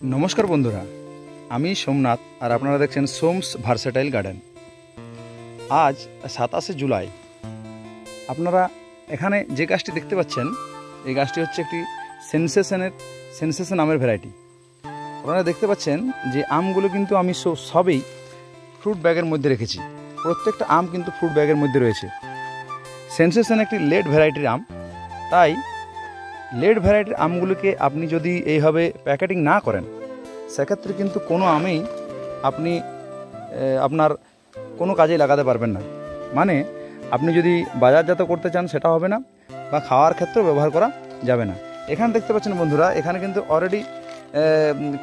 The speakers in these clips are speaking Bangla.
नमस्कार बंधुरा आमी सोमनाथ और आपनारा देखছেন সোমস ভার্সেটাইল গার্ডেন। आज 27 जुलाई আপনারা এখানে যে গাছটি দেখতে পাচ্ছেন এই গাছটি হচ্ছে একটি সেনসেশন আমের ভ্যারাইটি। আপনারা দেখতে পাচ্ছেন যে আমগুলো কিন্তু আমি সবই ফ্রুট ব্যাগের মধ্যে রেখেছি। প্রত্যেকটা আম কিন্তু ফ্রুট ব্যাগের মধ্যে রয়েছে। সেনসেশন একটি লেট ভ্যারাইটির আম, তাই লেট ভ্যারাইটির আমগুলোকে আপনি যদি এইভাবে প্যাকেটিং না করেন সেক্ষেত্রে কিন্তু কোনো আমেই আপনি আপনার কোনো কাজেই লাগাতে পারবেন না। মানে আপনি যদি বাজারজাত করতে চান সেটা হবে না, বা খাওয়ার ক্ষেত্রেও ব্যবহার করা যাবে না। এখানে দেখতে পাচ্ছেন বন্ধুরা, এখানে কিন্তু অলরেডি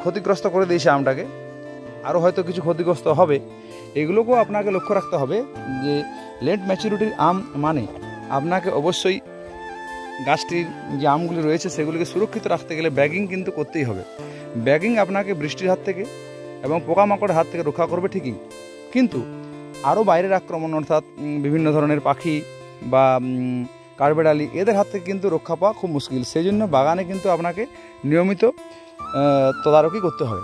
ক্ষতিগ্রস্ত করে দিয়েছে আমটাকে, আরও হয়তো কিছু ক্ষতিগ্রস্ত হবে। এগুলোকেও আপনাকে লক্ষ্য রাখতে হবে যে লেট ম্যাচুরিটির আম মানে আপনাকে অবশ্যই গাছটির যে আমগুলি রয়েছে সেগুলিকে সুরক্ষিত রাখতে গেলে ব্যাগিং কিন্তু করতেই হবে। ব্যাগিং আপনাকে বৃষ্টির হাত থেকে এবং পোকামাকড়ের হাত থেকে রক্ষা করবে ঠিকই, কিন্তু আরও বাইরের আক্রমণ অর্থাৎ বিভিন্ন ধরনের পাখি বা কাঠবিড়ালি এদের হাত থেকে কিন্তু রক্ষা পাওয়া খুব মুশকিল। সেই জন্য বাগানে কিন্তু আপনাকে নিয়মিত তদারকি করতে হবে।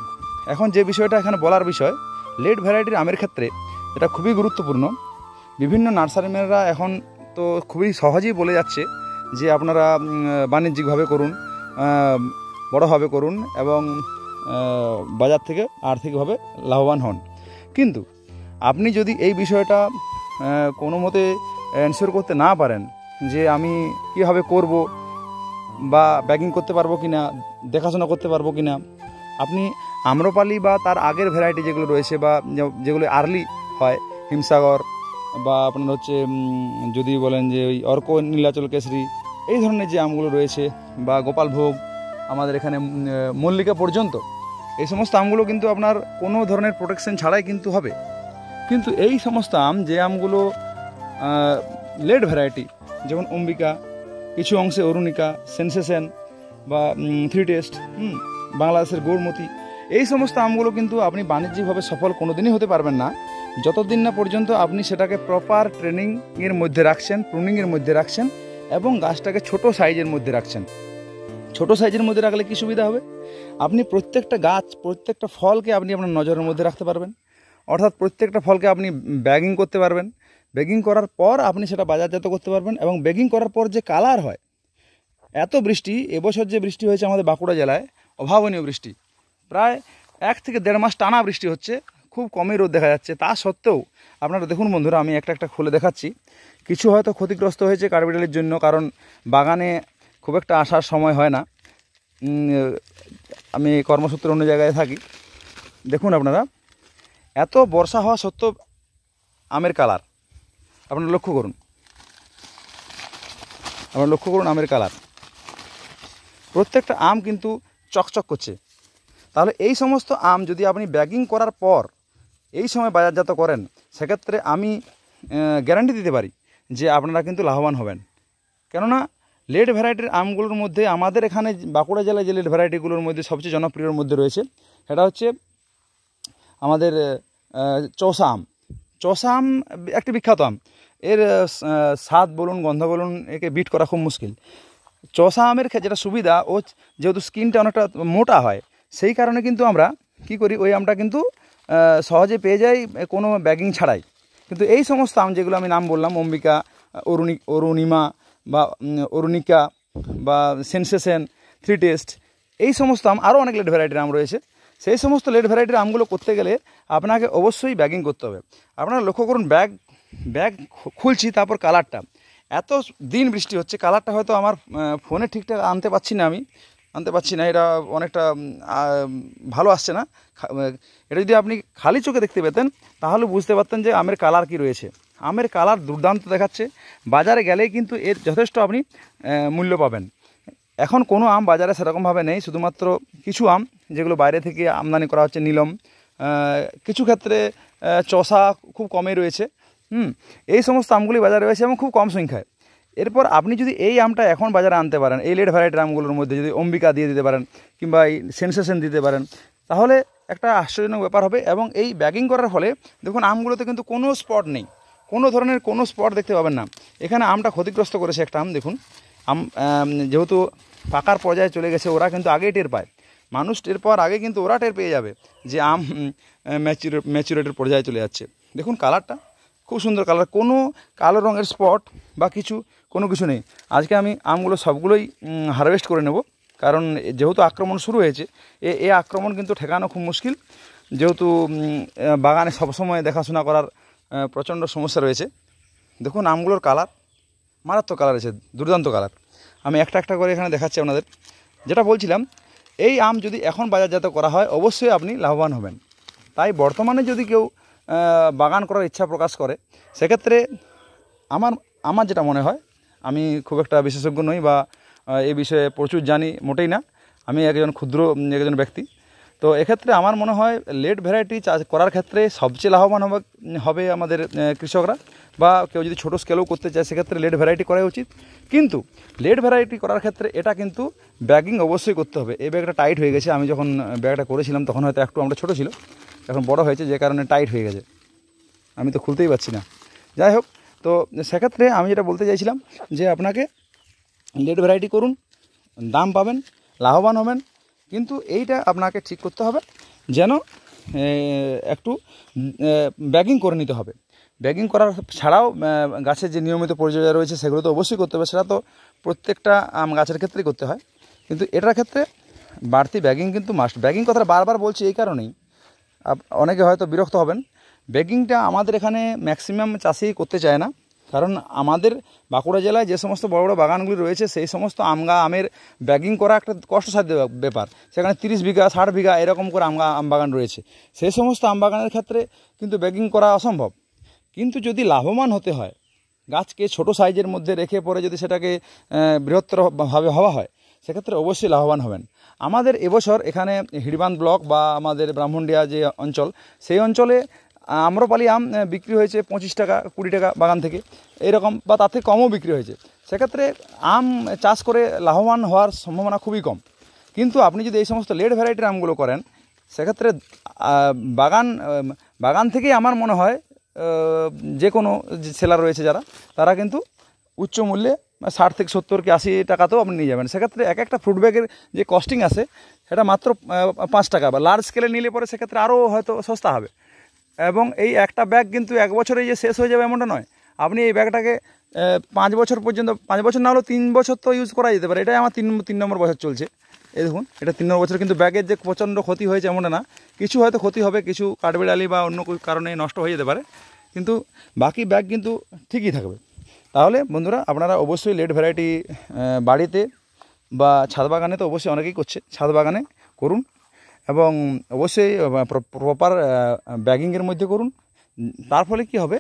এখন যে বিষয়টা এখানে বলার বিষয়, লেট ভ্যারাইটির আমের ক্ষেত্রে এটা খুবই গুরুত্বপূর্ণ। বিভিন্ন নার্সারিম্যানরা এখন তো খুবই সহজেই বলে যাচ্ছে যে আপনারা বাণিজ্যিকভাবে করুন, বড়োভাবে করুন এবং বাজার থেকে আর্থিকভাবে লাভবান হন। কিন্তু আপনি যদি এই বিষয়টা কোনো মতে এনশিওর করতে না পারেন যে আমি কীভাবে করব বা ব্যাগিং করতে পারবো কি না, দেখাশোনা করতে পারবো কি না, আপনি আম্রপালি বা তার আগের ভ্যারাইটি যেগুলো রয়েছে বা যেগুলো আর্লি হয়, হিমসাগর বা আপনার হচ্ছে যদি বলেন যে ওই অর্ক নীলাচল কেশরী, এই ধরনের যে আমগুলো রয়েছে বা গোপালভোগ, আমাদের এখানে মল্লিকা পর্যন্ত, এই সমস্ত আমগুলো কিন্তু আপনার কোনো ধরনের প্রোটেকশন ছাড়াই কিন্তু হবে। কিন্তু এই সমস্ত আম, যে আমগুলো লেট ভ্যারাইটি, যেমন অম্বিকা, কিছু অংশে অরুণিকা, সেনসেশন বা থ্রি টেস্ট, বাংলাদেশের গৌরমতি, এই সমস্ত আমগুলো কিন্তু আপনি বাণিজ্যিকভাবে সফল কোনোদিনই হতে পারবেন না যতদিন না পর্যন্ত আপনি সেটাকে প্রপার ট্রেনিংয়ের মধ্যে রাখছেন, প্রুনিংয়ের মধ্যে রাখছেন এবং গাছটাকে ছোট সাইজের মধ্যে রাখছেন। ছোট সাইজের মধ্যে রাখলে কি সুবিধা হবে, আপনি প্রত্যেকটা গাছ, প্রত্যেকটা ফলকে আপনি আপনার নজরের মধ্যে রাখতে পারবেন। অর্থাৎ প্রত্যেকটা ফলকে আপনি ব্যাগিং করতে পারবেন। ব্যাগিং করার পর আপনি সেটা বাজারজাত করতে পারবেন। এবং ব্যাগিং করার পর যে কালার হয়, এত বৃষ্টি, এবছর যে বৃষ্টি হয়েছে আমাদের বাঁকুড়া জেলায়, অভাবনীয় বৃষ্টি, প্রায় 1 থেকে 1.5 মাস টানা বৃষ্টি হচ্ছে, খুব কমই রোদ দেখা যাচ্ছে। তা সত্ত্বেও আপনারা দেখুন বন্ধুরা, আমি একটা খুলে দেখাচ্ছি। কিছু হয়তো ক্ষতিগ্রস্ত হয়েছে কাঠবিড়ালির জন্য, কারণ বাগানে খুব একটা আসার সময় হয় না, আমি কর্মসূত্রে অন্য জায়গায় থাকি। দেখুন আপনারা, এত বর্ষা হওয়া সত্ত্বেও আমের কালার আপনারা লক্ষ্য করুন, আমের কালার, প্রত্যেকটা আম কিন্তু চকচক করছে। তাহলে এই সমস্ত আম যদি আপনি ব্যাগিং করার পর এই সময় বাজারজাত করেন, সেক্ষেত্রে আমি গ্যারান্টি দিতে পারি যে আপনারা কিন্তু লাভবান হবেন। কেননা লেট ভ্যারাইটির আমগুলোর মধ্যে আমাদের এখানে বাঁকুড়া জেলায় যে লেট ভ্যারাইটিগুলোর মধ্যে সবচেয়ে জনপ্রিয়র মধ্যে রয়েছে সেটা হচ্ছে আমাদের চৌসা আম। চৌসা আম একটি বিখ্যাত আম, এর স্বাদ বলুন, গন্ধ বলুন, একে বিট করা খুব মুশকিল। চৌসা আমের যেটা সুবিধা, ও যেহেতু স্কিনটা অনেকটা মোটা হয়, সেই কারণে কিন্তু আমরা কি করি, ওই আমটা কিন্তু সহজে পেয়ে যাই কোনো ব্যাগিং ছাড়াই। কিন্তু এই সমস্ত আম যেগুলো আমি নাম বললাম, অম্বিকা, অরুণিমা বা অরুণিকা বা সেনসেশন, থ্রি টেস্ট, এই সমস্ত আম, আরও অনেক লেট ভ্যারাইটির আম রয়েছে। সেই সমস্ত লেট ভ্যারাইটির আমগুলো করতে গেলে আপনাকে অবশ্যই ব্যাগিং করতে হবে। আপনারা লক্ষ্য করুন, ব্যাগ খুলছি, তারপর কালারটা, এত দিন বৃষ্টি হচ্ছে, কালারটা হয়তো আমার ফোনে ঠিকঠাক আনতে পারছি না, এটা অনেকটা ভালো আসছে না। এটা যদি আপনি খালি চোখে দেখতে পেতেন তাহলে বুঝতে পারতেন যে আমের কালার কি রয়েছে। আমের কালার দুর্দান্ত দেখাচ্ছে। বাজারে গেলেই কিন্তু এর যথেষ্ট আপনি মূল্য পাবেন। এখন কোনো আম বাজারে সেরকমভাবে নেই, শুধুমাত্র কিছু আম যেগুলো বাইরে থেকে আমদানি করা হচ্ছে, নীলম, কিছু ক্ষেত্রে চষা খুব কমই রয়েছে। এই সমস্ত আমগুলি বাজারে রয়েছে এবং খুব কম সংখ্যায়। এরপর আপনি যদি এই আমটা এখন বাজারে আনতে পারেন, এই লেট ভ্যারাইটির আমগুলোর মধ্যে যদি অম্বিকা দিয়ে দিতে পারেন কিংবা এই সেনসেশন দিতে পারেন, তাহলে একটা আশ্চর্যজনক ব্যাপার হবে। এবং এই ব্যাগিং করার ফলে দেখুন আমগুলোতে কিন্তু কোনো স্পট নেই, কোনো ধরনের কোনো স্পট দেখতে পাবেন না। এখানে আমটা ক্ষতিগ্রস্ত করেছে একটা আম, দেখুন আম যেহেতু পাকার পর্যায়ে চলে গেছে, ওরা কিন্তু আগেই টের পায়। মানুষ টের পাওয়ার আগে কিন্তু ওরা টের পেয়ে যাবে যে আম ম্যাচুরেটের পর্যায়ে চলে যাচ্ছে। দেখুন কালারটা খুব সুন্দর কালার, কোনো কালো রঙের স্পট বা কোনো কিছু নেই। আজকে আমি আমগুলো সবগুলোই হারভেস্ট করে নেব, কারণ যেহেতু আক্রমণ শুরু হয়েছে, এই আক্রমণ কিন্তু ঠেকানো খুব মুশকিল, যেহেতু বাগানে সবসময় দেখাশোনা করার প্রচণ্ড সমস্যা রয়েছে। দেখুন আমগুলোর কালার মারাত্মক কালার আছে, দুর্দান্ত কালার। আমি একটা একটা করে এখানে দেখাচ্ছি আপনাদের। যেটা বলছিলাম, এই আম যদি এখন বাজারজাত করা হয় অবশ্যই আপনি লাভবান হবেন। তাই বর্তমানে যদি কেউ বাগান করার ইচ্ছা প্রকাশ করে, সেক্ষেত্রে আমার যেটা মনে হয়, আমি খুব একটা বিশেষজ্ঞ নই বা এই বিষয়ে প্রচুর জানি মোটেই না, আমি ক্ষুদ্র একজন ব্যক্তি। তো এক্ষেত্রে আমার মনে হয় লেট ভ্যারাইটি চাষ করার ক্ষেত্রে সবচেয়ে লাভবান হবে আমাদের কৃষকরা, বা কেউ যদি ছোটো স্কেলেও করতে চায় সেক্ষেত্রে লেট ভ্যারাইটি করাই উচিত। কিন্তু লেট ভ্যারাইটি করার ক্ষেত্রে এটা কিন্তু ব্যাগিং অবশ্যই করতে হবে। এই ব্যাগটা টাইট হয়ে গেছে, আমি যখন ব্যাগটা করেছিলাম তখন হয়তো একটু আমরা ছোটো ছিল, এখন বড় হয়েছে যে কারণে টাইট হয়ে গেছে, আমি তো খুলতেই পারছি না। যাই হোক, তো সেক্ষেত্রে আমি যেটা বলতে চাইছিলাম যে আপনাকে লেট ভ্যারাইটি করুন, দাম পাবেন, লাভবান হবেন। কিন্তু এইটা আপনাকে ঠিক করতে হবে যেন একটু ব্যাগিং করে নিতে হবে। ব্যাগিং করার ছাড়াও গাছের যে নিয়মিত পরিচর্যা রয়েছে সেগুলো তো অবশ্যই করতে হবে, সেটা তো প্রত্যেকটা আম গাছের ক্ষেত্রেই করতে হয়। কিন্তু এটার ক্ষেত্রে বাড়তি ব্যাগিং কিন্তু মাস্ট। ব্যাগিং কথাটা বারবার বলছি এই কারণেই, অনেকে হয়তো বিরক্ত হবেন। ব্যাগিংটা আমাদের এখানে ম্যাক্সিমাম চাষি করতে চায় না, কারণ আমাদের বাঁকুড়া জেলায় যে সমস্ত বড় বড় বাগানগুলি রয়েছে সেই সমস্ত আমের ব্যাগিং করা একটা কষ্টসাধ্য ব্যাপার। সেখানে 30 বিঘা 60 বিঘা এরকম করে আম বাগান রয়েছে, সেই সমস্ত আম বাগানের ক্ষেত্রে কিন্তু ব্যাগিং করা অসম্ভব। কিন্তু যদি লাভবান হতে হয়, গাছকে ছোট সাইজের মধ্যে রেখে পরে যদি সেটাকে বৃহত্তরভাবে হওয়া হয়, সেক্ষেত্রে অবশ্যই লাভবান হবেন। আমাদের এবছর এখানে হিড়বাঁধ ব্লক বা আমাদের ব্রাহ্মণডিয়া যে অঞ্চল, সেই অঞ্চলে আম্রপালি আম বিক্রি হয়েছে 25 টাকা 20 টাকা বাগান থেকে, এরকম বা তার থেকে কমও বিক্রি হয়েছে। সেক্ষেত্রে আম চাষ করে লাভবান হওয়ার সম্ভাবনা খুবই কম। কিন্তু আপনি যদি এই সমস্ত লেট ভ্যারাইটির আমগুলো করেন, সেক্ষেত্রে বাগান থেকেই আমার মনে হয় যে কোনো সেলার রয়েছে যারা, তারা কিন্তু উচ্চ মূল্যে 60 থেকে 70 কি 80 টাকাতেও আপনি নিয়ে যাবেন। সেক্ষেত্রে একটা ফ্রুট ব্যাগের যে কস্টিং আছে সেটা মাত্র 5 টাকা, বা লার্জ স্কেলে নিলে পরে সেক্ষেত্রে আরও হয়তো সস্তা হবে। এবং এই একটা ব্যাগ কিন্তু 1 বছরেই যে শেষ হয়ে যাবে এমনটা নয়। আপনি এই ব্যাগটাকে 5 বছর পর্যন্ত, 5 বছর না হলেও 3 বছর তো ইউজ করা যেতে পারে। এটাই আমার 3 নম্বর বছর চলছে। এই দেখুন, এটা 3 নম্বর বছর। কিন্তু ব্যাগের যে প্রচণ্ড ক্ষতি হয়েছে এমনটা না, কিছু হয়তো ক্ষতি হবে, কিছু কাঠবিড়ালি বা অন্য কোনো কারণে নষ্ট হয়ে যেতে পারে, কিন্তু বাকি ব্যাগ কিন্তু ঠিকই থাকবে। তাহলে বন্ধুরা, আপনারা অবশ্যই লেট ভ্যারাইটি বাড়িতে বা ছাদ বাগানে, তো অবশ্যই অনেকেই করছে, ছাদ বাগানে করুন এবং অবশ্যই প্রপার ব্যাগিংয়ের মধ্যে করুন। তার ফলে কি হবে,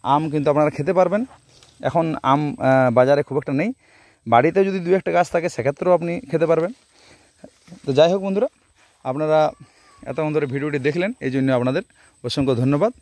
আম কিন্তু আপনারা খেতে পারবেন। এখন আম বাজারে খুব একটা নেই, বাড়িতে যদি 2-1টা গাছ থাকে সেক্ষেত্রেও আপনি খেতে পারবেন। তো যাই হোক বন্ধুরা, আপনারা এতক্ষণ ধরে ভিডিওটি দেখলেন, এই জন্য আপনাদের অসংখ্য ধন্যবাদ।